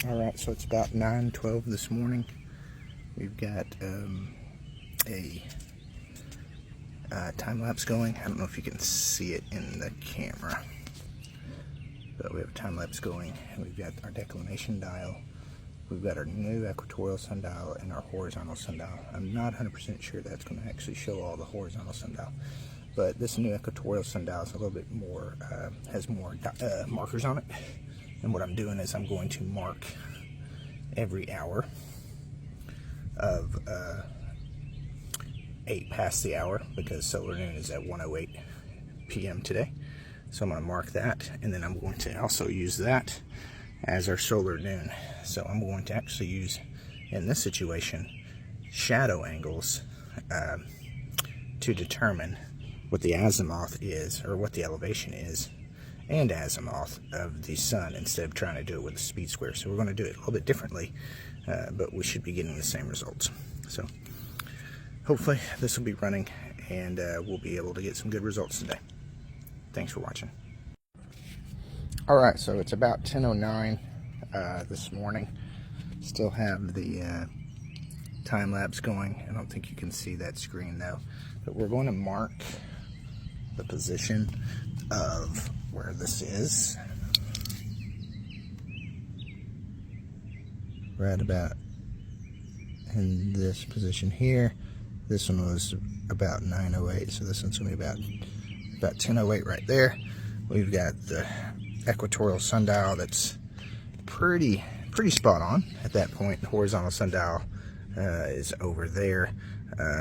Alright, so it's about 9:12 this morning. We've got a time lapse going. I don't know if you can see it in the camera, but we have a time lapse going. We've got our declination dial, we've got our new equatorial sundial, and our horizontal sundial. I'm not 100% sure that's going to actually show all the horizontal sundial, but this new equatorial sundial is a little bit more, has more markers on it. And what I'm doing is I'm going to mark every hour of 8 past the hour, because solar noon is at 1:08 p.m. today. So I'm going to mark that, and then I'm going to also use that as our solar noon. So I'm going to actually use, in this situation, shadow angles to determine what the azimuth is, or what the elevation is, and azimuth of the sun, instead of trying to do it with a speed square. So we're going to do it a little bit differently, but we should be getting the same results. So hopefully this will be running, and we'll be able to get some good results today. Thanks for watching. Alright, so it's about 10:09 this morning. Still have the time lapse going. I don't think you can see that screen though, but we're going to mark the position of where this is, right about in this position here. This one was about 9:08, so this one's going to be about 10:08 right there. We've got the equatorial sundial that's pretty spot on at that point. The horizontal sundial is over there,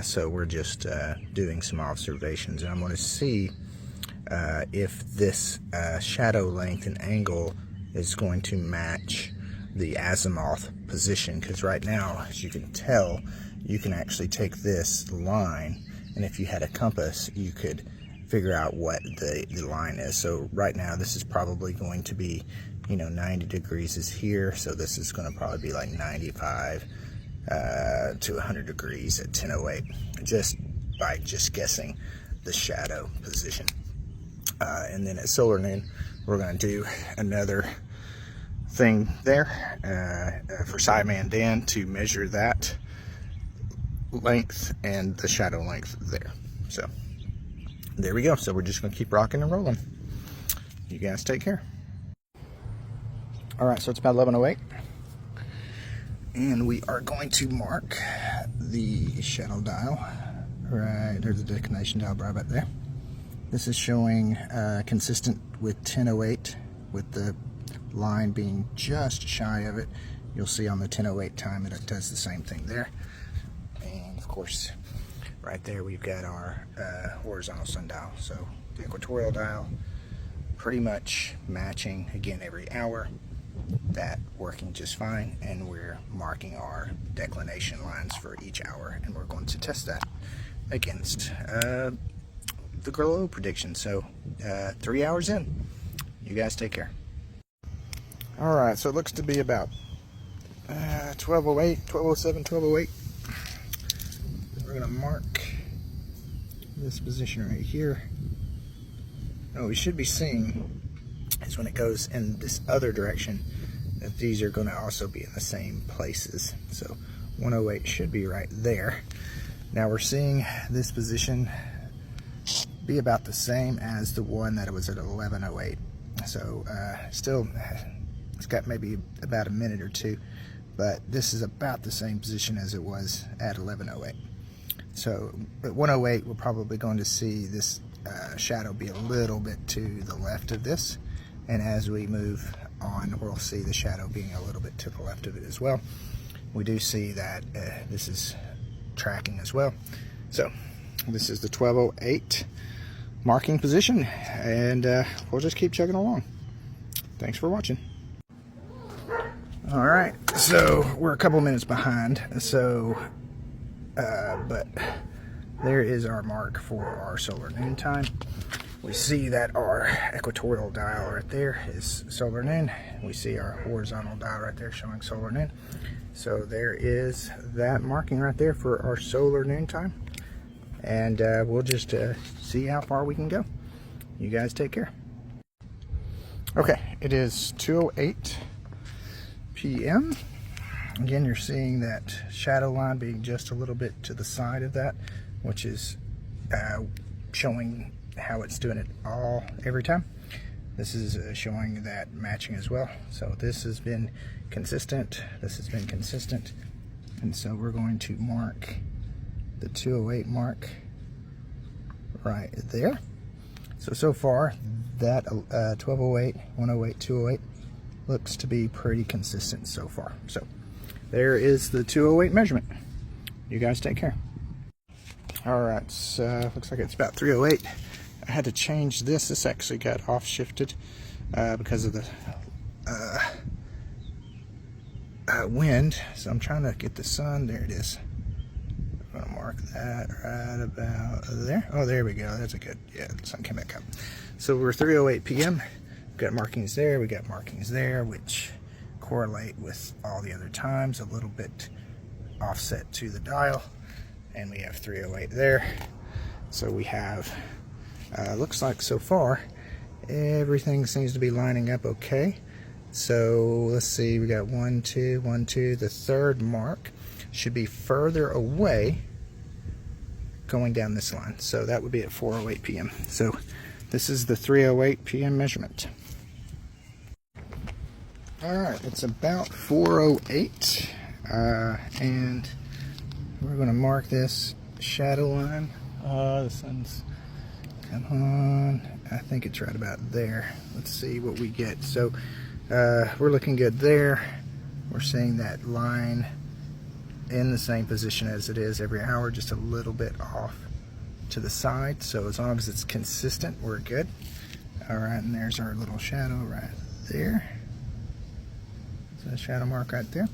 so we're just doing some observations, and I'm going to see if this shadow length and angle is going to match the azimuth position, because right now, as you can tell, you can actually take this line, and if you had a compass, you could figure out what the line is. So right now, this is probably going to be, 90 degrees is here, so this is going to probably be like 95 to 100 degrees at 10:08, just by guessing the shadow position. And then at solar noon, we're going to do another thing there for Sideman Dan to measure that length and the shadow length there. So there we go. So we're just going to keep rocking and rolling. You guys take care. Alright, so it's about 11:08, and we are going to mark the shadow dial, right, or the declination dial right back there. This is showing consistent with 10:08, with the line being just shy of it. You'll see on the 10:08 time it does the same thing there. And of course, right there we've got our horizontal sundial. So the equatorial dial pretty much matching again every hour. That working just fine, and we're marking our declination lines for each hour, and we're going to test that against the glow prediction. So 3 hours in. You guys take care. Alright, so it looks to be about 12:08, 12:07, 12:08. We're going to mark this position right here. What we should be seeing is when it goes in this other direction, that these are going to also be in the same places. So 1:08 should be right there. Now we're seeing this position be about the same as the one that it was at 11:08. So still, it's got maybe about a minute or two, but this is about the same position as it was at 11:08. So at 1:08, we're probably going to see this shadow be a little bit to the left of this, and as we move on, we'll see the shadow being a little bit to the left of it as well. We do see that this is tracking as well. So this is the 12:08 marking position, and we'll just keep chugging along. Thanks for watching. Alright, so we're a couple minutes behind, so but there is our mark for our solar noon time. We see that our equatorial dial right there is solar noon. We see our horizontal dial right there showing solar noon. So there is that marking right there for our solar noon time. And we'll just see how far we can go. You guys take care. Okay, it is 2:08 p.m. Again, you're seeing that shadow line being just a little bit to the side of that, which is showing how it's doing it every time. This is showing that matching as well. So this has been consistent, this has been consistent, and so we're going to mark the 208 mark right there. So far that 1208, 108, 208 looks to be pretty consistent so far. So there is the 208 measurement. You guys take care. Alright, so looks like it's about 308. I had to change this. This actually got off shifted because of the wind. So I'm trying to get the sun. There it is. I'm going to mark that right about there. Oh, there we go. That's a good, yeah, the sun came back up. So we're 3:08 p.m. We've got markings there. We got markings there, which correlate with all the other times, a little bit offset to the dial. And we have 3:08 there. So we have, looks like so far, everything seems to be lining up okay. So let's see, we got 1, 2, 1, 2. The third mark should be further away going down this line. So that would be at 4:08 p.m. So this is the 3:08 p.m. measurement. Alright, it's about 4:08 and we're going to mark this shadow line. The sun's, come on, I think it's right about there. Let's see what we get. So we're looking good there. We're seeing that line in the same position as it is every hour, just a little bit off to the side. So as long as it's consistent, we're good. Alright, and there's our little shadow right there. So a shadow mark right there.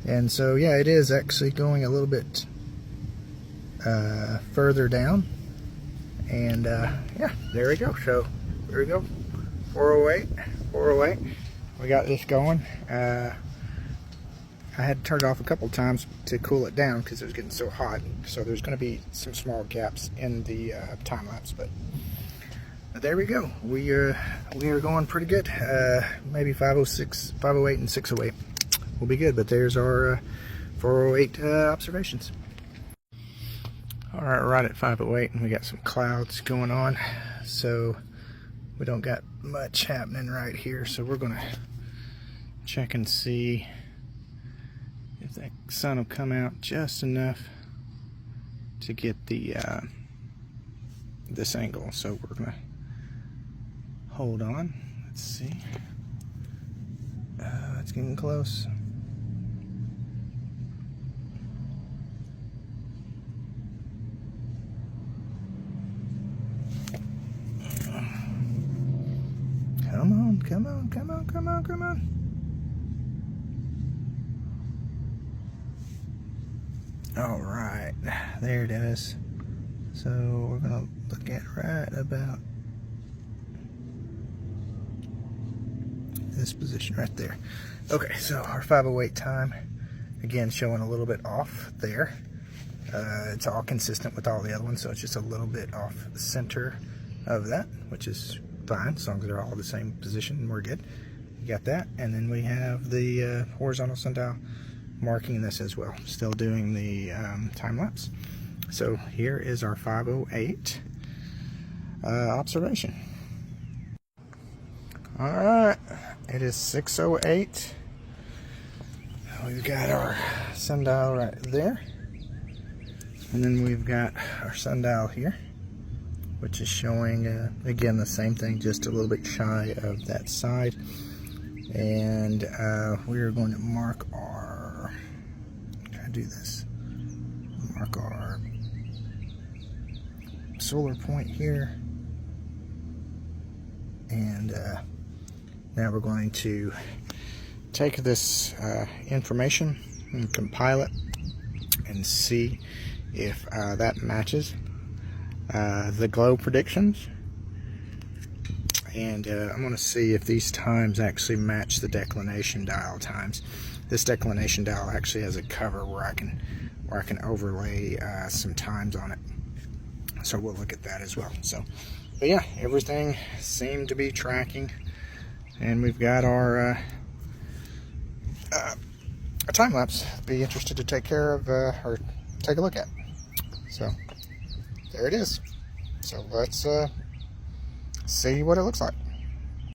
And so yeah, it is actually going a little bit further down. And yeah, there we go. So there we go. 4:08, 4:08. We got this going. I had to turn it off a couple times to cool it down because it was getting so hot. So there's going to be some small gaps in the time lapse, but there we go. We are going pretty good. Maybe 5:06, 5:08, and 6:08 will be good. But there's our 4:08 observations. All right, right at 5:08, and we got some clouds going on, so we don't got much happening right here. So we're gonna check and see if that sun will come out just enough to get the this angle. So we're gonna hold on. Let's see. It's getting close. Come on, come on, come on, come on, come on. All right, there it is. So we're gonna look at right about this position right there. Okay, so our 5:08 time, again, showing a little bit off there. It's all consistent with all the other ones, so it's just a little bit off the center of that, which is fine, as long as they're all the same position, we're good. You got that, and then we have the horizontal sundial marking this as well, still doing the time lapse. So here is our 5:08 observation. All right, it is 6:08. We've got our sundial right there, and then we've got our sundial here, which is showing, again, the same thing, just a little bit shy of that side. And we are going to mark our, try to do this, mark our solar point here. And now we're going to take this information and compile it and see if that matches the glow predictions, and I'm going to see if these times actually match the declination dial times. This declination dial actually has a cover where I can overlay some times on it, so we'll look at that as well. So, but yeah, everything seemed to be tracking, and we've got our a time lapse. Be interested to take care of or take a look at. So there it is. So let's see what it looks like.